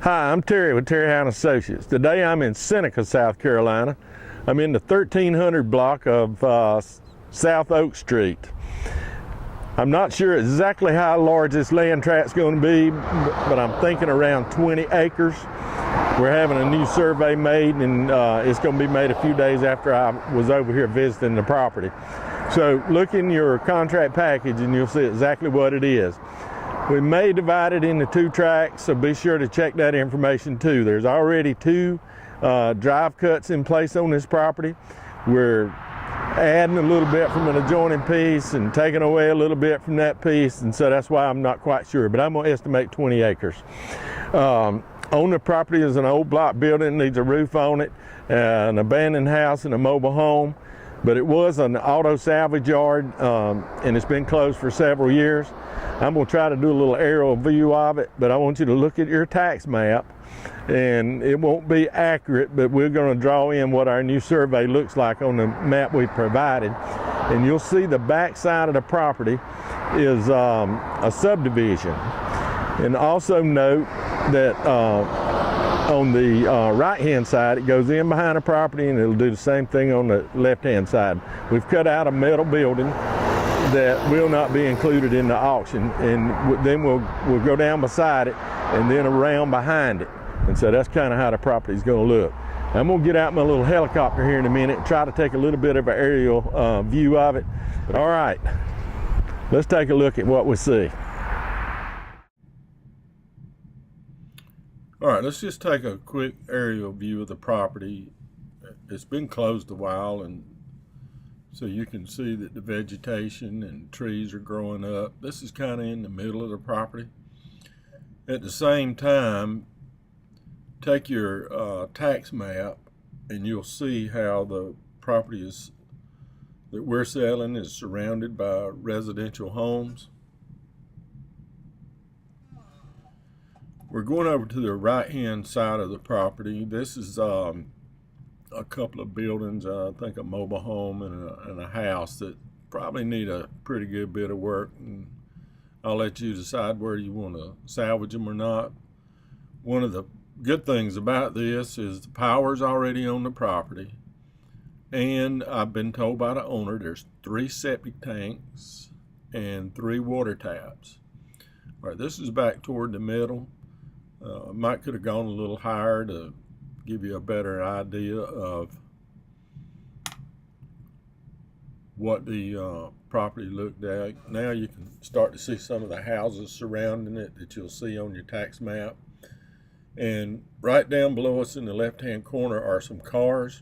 Hi, I'm Terry with Terry Hound Associates. Today I'm in Seneca, South Carolina. I'm in the 1300 block of South Oak Street. I'm not sure exactly how large this land tract's going to be, but I'm thinking around 20 acres. We're having a new survey made, and it's going to be made a few days after I was over here visiting the property. So look in your contract package and you'll see exactly what it is. We may divide it into 2 tracts, so be sure to check that information too. There's already 2 drive cuts in place on this property. We're adding a little bit from an adjoining piece and taking away a little bit from that piece, and so that's why I'm not quite sure, but I'm going to estimate 20 acres. On the property is an old block building, needs a roof on it, an abandoned house and a mobile home, but it was an auto salvage yard, and it's been closed for several years. I'm going to try to do a little aerial view of it, but I want you to look at your tax map, and it won't be accurate, but we're going to draw in what our new survey looks like on the map we provided, and you'll see the back side of the property is a subdivision. And also note that on the right-hand side, it goes in behind the property, and it'll do the same thing on the left-hand side. We've cut out a metal building that will not be included in the auction, and then we'll go down beside it and then around behind it. And so that's kind of how the property is going to look. I'm going to get out my little helicopter here in a minute and try to take a little bit of an aerial view of it. All right, let's take a look at what we see. All right, let's just take a quick aerial view of the property. It's been closed a while, and so you can see that the vegetation and trees are growing up. This is kind of in the middle of the property. At the same time, take your tax map and you'll see how the property that we're selling is surrounded by residential homes. We're going over to the right-hand side of the property. This is a couple of buildings, I think a mobile home and a house that probably need a pretty good bit of work, and I'll let you decide whether you want to salvage them or not. One of the good things about this is the power's already on the property, and I've been told by the owner there's 3 septic tanks and 3 water taps. All right, this is back toward the middle. Might could have gone a little higher to give you a better idea of what the property looked like. Now you can start to see some of the houses surrounding it that you'll see on your tax map. And right down below us in the left-hand corner are some cars.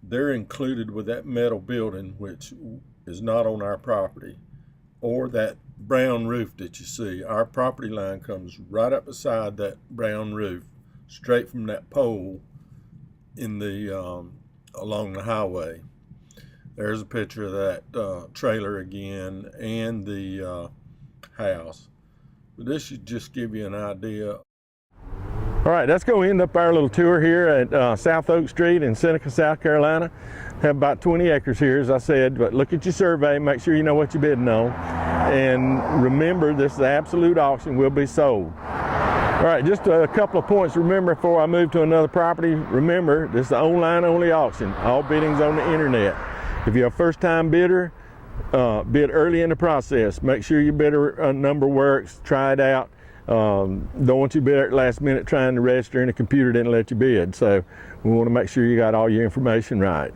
They're included with that metal building, which is not on our property, or that brown roof that you see. Our property line comes right up beside that brown roof, straight from that pole in the along the highway. There's a picture of that trailer again, and the house. But this should just give you an idea. All right, that's going to end up our little tour here at South Oak Street in Seneca, South Carolina. Have about 20 acres here, as I said, but look at your survey, make sure you know what you're bidding on. And remember, this is the absolute auction, will be sold. All right, just a couple of points. Remember, before I move to another property, remember, this is an online-only auction. All bidding's on the internet. If you're a first-time bidder, bid early in the process. Make sure your bidder number works, try it out. Don't want you to bid at the last minute trying to register and the computer didn't let you bid. So we want to make sure you got all your information right.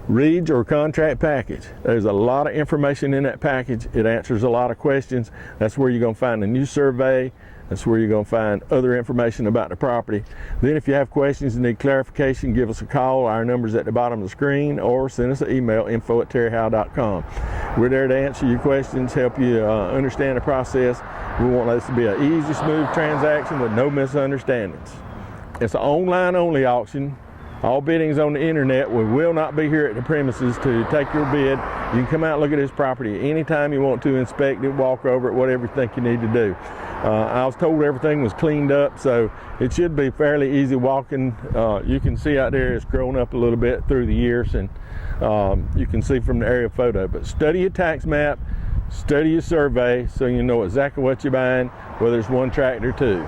Read your contract package. There's a lot of information in that package. It answers a lot of questions. That's where you're going to find a new survey. That's where you're going to find other information about the property. Then if you have questions and need clarification, give us a call. Our number's at the bottom of the screen, or send us an email, info@terryhowe.com. We're there to answer your questions, help you understand the process. We want this to be an easy, smooth transaction with no misunderstandings. It's an online-only auction. All bidding's on the internet. We will not be here at the premises to take your bid. You can come out and look at this property anytime you want to, inspect it, walk over it, whatever you think you need to do. I was told everything was cleaned up, so it should be fairly easy walking. You can see out there it's grown up a little bit through the years, and you can see from the aerial photo. But study your tax map, study your survey, so you know exactly what you're buying, whether it's one tract or 2.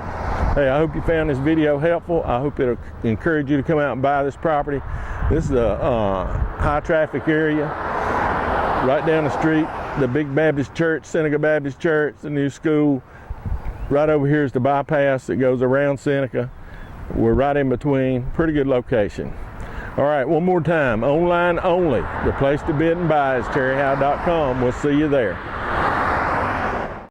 Hey, I hope you found this video helpful. I hope it'll encourage you to come out and buy this property. This is a high traffic area. Right down the street, the big Baptist church, Seneca Baptist Church, the new school. Right over here is the bypass that goes around Seneca. We're right in between. Pretty good location. All right, one more time. Online only. The place to bid and buy is terryhowe.com. We'll see you there.